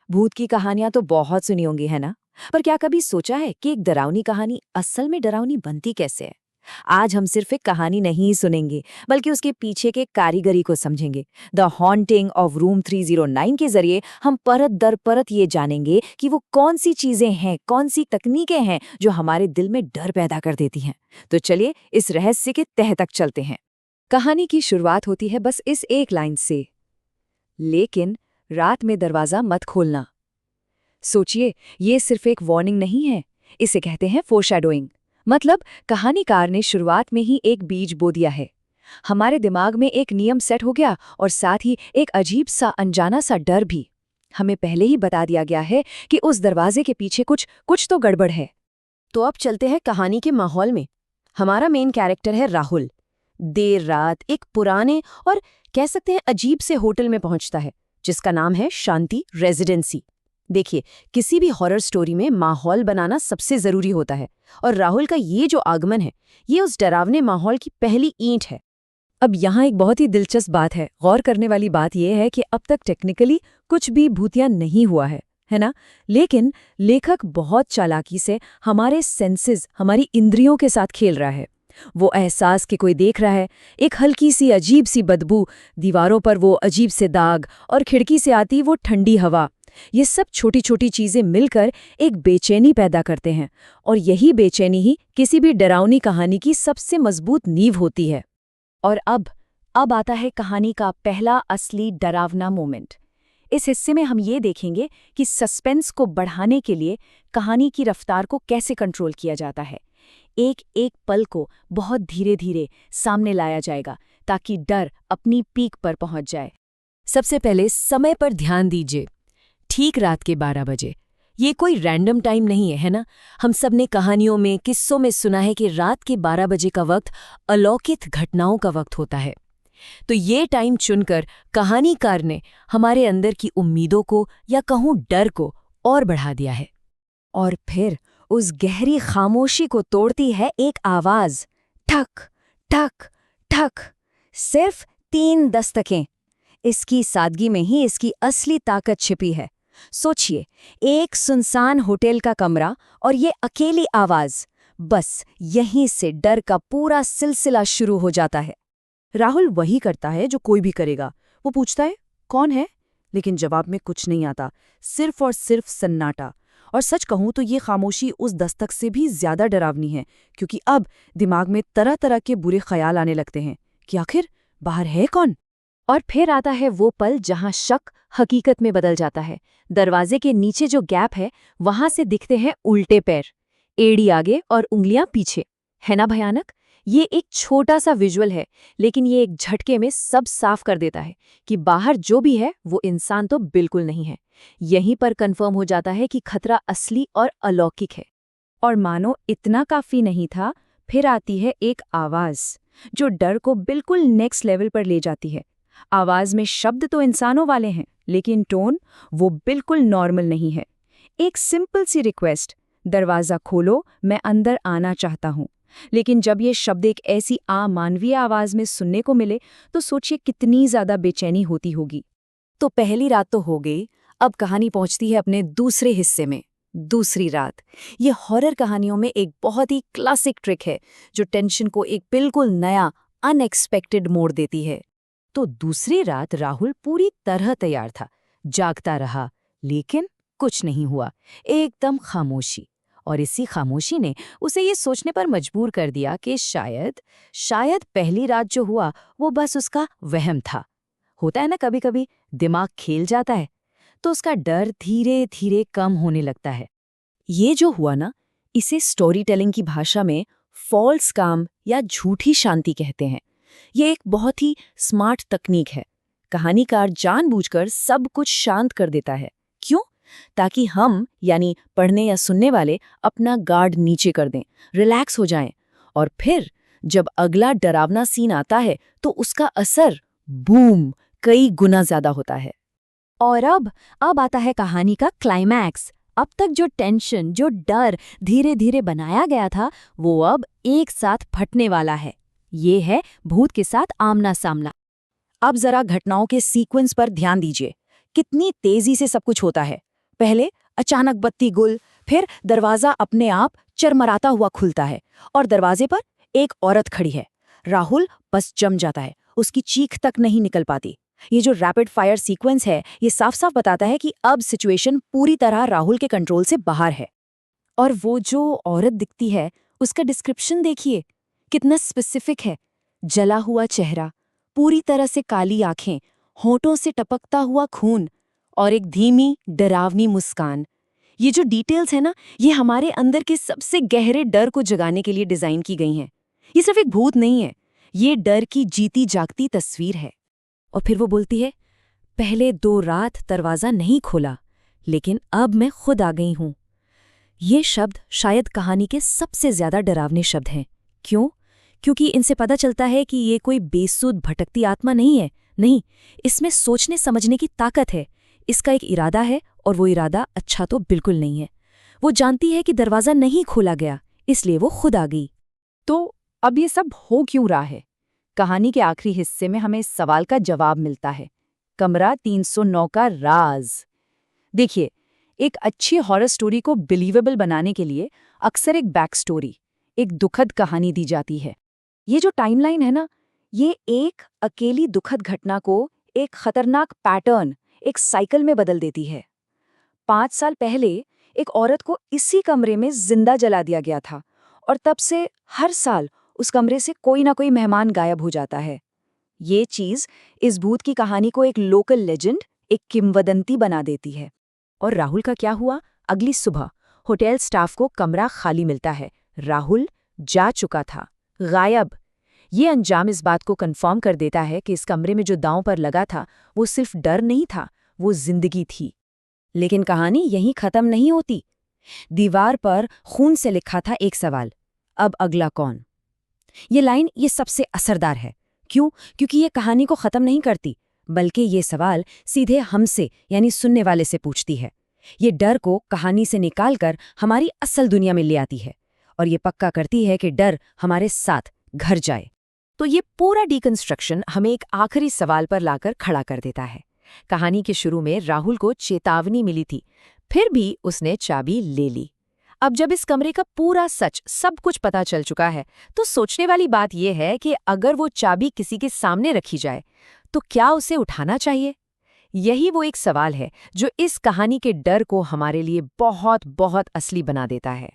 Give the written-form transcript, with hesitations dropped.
भूत की कहानियां तो बहुत सुनी होंगी, है ना? पर क्या कभी सोचा है कि एक डरावनी कहानी असल में डरावनी बनती कैसे है? आज हम सिर्फ एक कहानी नहीं सुनेंगे, बल्कि उसके पीछे के कारीगरी को समझेंगे। द हॉन्टिंग ऑफ रूम 309 के जरिए हम परत दर परत ये जानेंगे कि वो कौन सी चीजें हैं, कौन सी तकनीकें हैं जो हमारे दिल में डर पैदा कर देती हैं। तो चलिए इस रहस्य के तह तक चलते हैं। कहानी की शुरुआत होती है बस इस एक लाइन से, लेकिन रात में दरवाजा मत खोलना। सोचिए, ये सिर्फ एक वार्निंग नहीं है, इसे कहते हैं फोरशैडोइंग। मतलब कहानीकार ने शुरुआत में ही एक बीज बो दिया है। हमारे दिमाग में एक नियम सेट हो गया और साथ ही एक अजीब सा अनजाना सा डर भी। हमें पहले ही बता दिया गया है कि उस दरवाजे के पीछे कुछ कुछ तो गड़बड़ है। तो अब चलते हैं कहानी के माहौल में। हमारा मेन कैरेक्टर है राहुल। देर रात एक पुराने और कह सकते हैं अजीब से होटल में पहुंचता है, जिसका नाम है शांति रेजिडेंसी। देखिए, किसी भी हॉरर स्टोरी में माहौल बनाना सबसे जरूरी होता है, और राहुल का ये जो आगमन है, ये उस डरावने माहौल की पहली ईंट है। अब यहाँ एक बहुत ही दिलचस्प बात है, गौर करने वाली बात यह है कि अब तक टेक्निकली कुछ भी भूतिया नहीं हुआ है ना? लेकिन लेखक बहुत चालाकी से हमारे सेंसेस, हमारी इंद्रियों के साथ खेल रहा है। वो एहसास कि कोई देख रहा है, एक हल्की सी अजीब सी बदबू, दीवारों पर वो अजीब से दाग और खिड़की से आती वो ठंडी हवा, ये सब छोटी छोटी चीजें मिलकर एक बेचैनी पैदा करते हैं। और यही बेचैनी ही किसी भी डरावनी कहानी की सबसे मजबूत नींव होती है। और अब आता है कहानी का पहला असली डरावना मोमेंट। इस हिस्से में हम ये देखेंगे कि सस्पेंस को बढ़ाने के लिए कहानी की रफ्तार को कैसे कंट्रोल किया जाता है। एक एक पल को बहुत धीरे धीरे सामने लाया जाएगा, ताकि डर अपनी पीक पर पहुंच जाए। सबसे पहले समय पर ध्यान दीजिए। ठीक रात के 12 बजे। ये कोई रैंडम टाइम नहीं है ना? हम सब ने कहानियों में, किस्सों में सुना है कि रात के 12 बजे का वक्त अलौकिक घटनाओं का वक्त होता है। तो ये टाइम चुनकर कहानीकार ने हमारे अंदर की उम्मीदों को, या कहूँ डर को, और बढ़ा दिया है। और फिर उस गहरी खामोशी को तोड़ती है एक आवाज, ठक ठक ठक। सिर्फ 3 दस्तकें। इसकी सादगी में ही इसकी असली ताकत छिपी है। सोचिए, एक सुनसान होटल का कमरा और ये अकेली आवाज, बस यहीं से डर का पूरा सिलसिला शुरू हो जाता है। राहुल वही करता है जो कोई भी करेगा। वो पूछता है, कौन है? लेकिन जवाब में कुछ नहीं आता, सिर्फ और सिर्फ सन्नाटा। और सच कहूं तो ये खामोशी उस दस्तक से भी ज्यादा डरावनी है, क्योंकि अब दिमाग में तरह तरह के बुरे ख्याल आने लगते हैं कि आखिर बाहर है कौन। और फिर आता है वो पल जहां शक हकीकत में बदल जाता है। दरवाजे के नीचे जो गैप है, वहां से दिखते हैं उल्टे पैर, एड़ी आगे और उंगलियां पीछे। है ना भयानक? ये एक छोटा सा विजुअल है, लेकिन ये एक झटके में सब साफ कर देता है कि बाहर जो भी है वो इंसान तो बिल्कुल नहीं है। यहीं पर कंफर्म हो जाता है कि खतरा असली और अलौकिक है। और मानो इतना काफी नहीं था, फिर आती है एक आवाज जो डर को बिल्कुल नेक्स्ट लेवल पर ले जाती है। आवाज में शब्द तो इंसानों वाले हैं, लेकिन टोन वो बिल्कुल नॉर्मल नहीं है। एक सिंपल सी रिक्वेस्ट, दरवाजा खोलो, मैं अंदर आना चाहता हूँ। लेकिन जब ये शब्द एक ऐसी अमानवीय आवाज में सुनने को मिले, तो सोचिए कितनी ज्यादा बेचैनी होती होगी। तो पहली रात तो हो गई, अब कहानी पहुंचती है अपने दूसरे हिस्से में, दूसरी रात। ये हॉरर कहानियों में एक बहुत ही क्लासिक ट्रिक है, जो टेंशन को एक बिल्कुल नया, अनएक्सपेक्टेड मोड़ देती है। तो दूसरी रात राहुल पूरी तरह तैयार था, जागता रहा, लेकिन कुछ नहीं हुआ। एकदम खामोशी। और इसी खामोशी ने उसे ये सोचने पर मजबूर कर दिया कि शायद पहली रात जो हुआ वो बस उसका वहम था। होता है ना, कभी कभी दिमाग खेल जाता है, तो उसका डर धीरे धीरे कम होने लगता है। ये जो हुआ ना, इसे स्टोरी टेलिंग की भाषा में फॉल्स काम या झूठी शांति कहते हैं। ये एक बहुत ही स्मार्ट तकनीक है। कहानीकार जानबूझकर सब कुछ शांत कर देता है। क्यों? ताकि हम, यानी पढ़ने या सुनने वाले, अपना गार्ड नीचे कर दें, रिलैक्स हो जाएं। और फिर जब अगला डरावना सीन आता है, तो उसका असर बूम कई गुना ज्यादा होता है। और अब आता है कहानी का क्लाइमैक्स। अब तक जो टेंशन, जो डर धीरे धीरे बनाया गया था, वो अब एक साथ फटने वाला है। ये है भूत के साथ आमना सामना। अब जरा घटनाओं के सीक्वेंस पर ध्यान दीजिए। कितनी तेजी से सब कुछ होता है। पहले अचानक बत्ती गुल, फिर दरवाजा अपने आप चरमराता हुआ खुलता है और दरवाजे पर एक औरत खड़ी है। राहुल बस जम जाता है, उसकी चीख तक नहीं निकल पाती। ये जो रैपिड फायर सीक्वेंस है, ये साफ साफ बताता है कि अब सिचुएशन पूरी तरह राहुल के कंट्रोल से बाहर है। और वो जो औरत दिखती है, उसका डिस्क्रिप्शन देखिए, कितना स्पेसिफिक है। जला हुआ चेहरा, पूरी तरह से काली आंखें, होठों से टपकता हुआ खून और एक धीमी डरावनी मुस्कान। ये जो डिटेल्स है ना, ये हमारे अंदर के सबसे गहरे डर को जगाने के लिए डिजाइन की गई हैं। ये सिर्फ एक भूत नहीं है, ये डर की जीती जागती तस्वीर है। और फिर वो बोलती है, पहले 2 रात दरवाजा नहीं खोला, लेकिन अब मैं खुद आ गई हूं। ये शब्द शायद कहानी के सबसे ज्यादा डरावने शब्द हैं। क्यों? क्योंकि इनसे पता चलता है कि ये कोई बेसुध भटकती आत्मा नहीं है। नहीं, इसमें सोचने समझने की ताकत है। इसका एक इरादा है, और वो इरादा अच्छा तो बिल्कुल नहीं है। वो जानती है कि दरवाजा नहीं खोला गया, इसलिए वो खुद आ गई। तो अब ये सब हो क्यों रहा है? कहानी के आखिरी हिस्से में हमें इस सवाल का जवाब मिलता है। कमरा 309 का राज। देखिए, एक अच्छी हॉरर स्टोरी को बिलीवेबल बनाने के लिए अक्सर एक बैक स्टोरी, एक दुखद कहानी दी जाती है। ये जो टाइमलाइन है ना, ये एक अकेली दुखद घटना को एक खतरनाक पैटर्न, एक साइकिल में बदल देती है। 5 साल पहले एक औरत को इसी कमरे में जिंदा जला दिया गया था, और तब से हर साल उस कमरे से कोई ना कोई मेहमान गायब हो जाता है। ये चीज इस भूत की कहानी को एक लोकल लेजेंड, एक किंवदंती बना देती है। और राहुल का क्या हुआ? अगली सुबह होटल स्टाफ को कमरा खाली मिलता है। राहुल जा चुका था, गायब। ये अंजाम इस बात को कंफर्म कर देता है कि इस कमरे में जो दांव पर लगा था, वो सिर्फ डर नहीं था, वो जिंदगी थी। लेकिन कहानी यहीं खत्म नहीं होती। दीवार पर खून से लिखा था एक सवाल, अब अगला कौन? ये लाइन ये सबसे असरदार है। क्यों? क्योंकि ये कहानी को खत्म नहीं करती, बल्कि ये सवाल सीधे हमसे यानी सुनने वाले से पूछती है। ये डर को कहानी से निकालकर हमारी असल दुनिया में ले आती है, और ये पक्का करती है कि डर हमारे साथ घर जाए। तो ये पूरा डिकंस्ट्रक्शन हमें एक आखिरी सवाल पर लाकर खड़ा कर देता है। कहानी के शुरू में राहुल को चेतावनी मिली थी, फिर भी उसने चाबी ले ली। अब जब इस कमरे का पूरा सच, सब कुछ पता चल चुका है, तो सोचने वाली बात यह है कि अगर वो चाबी किसी के सामने रखी जाए, तो क्या उसे उठाना चाहिए? यही वो एक सवाल है जो इस कहानी के डर को हमारे लिए बहुत बहुत असली बना देता है।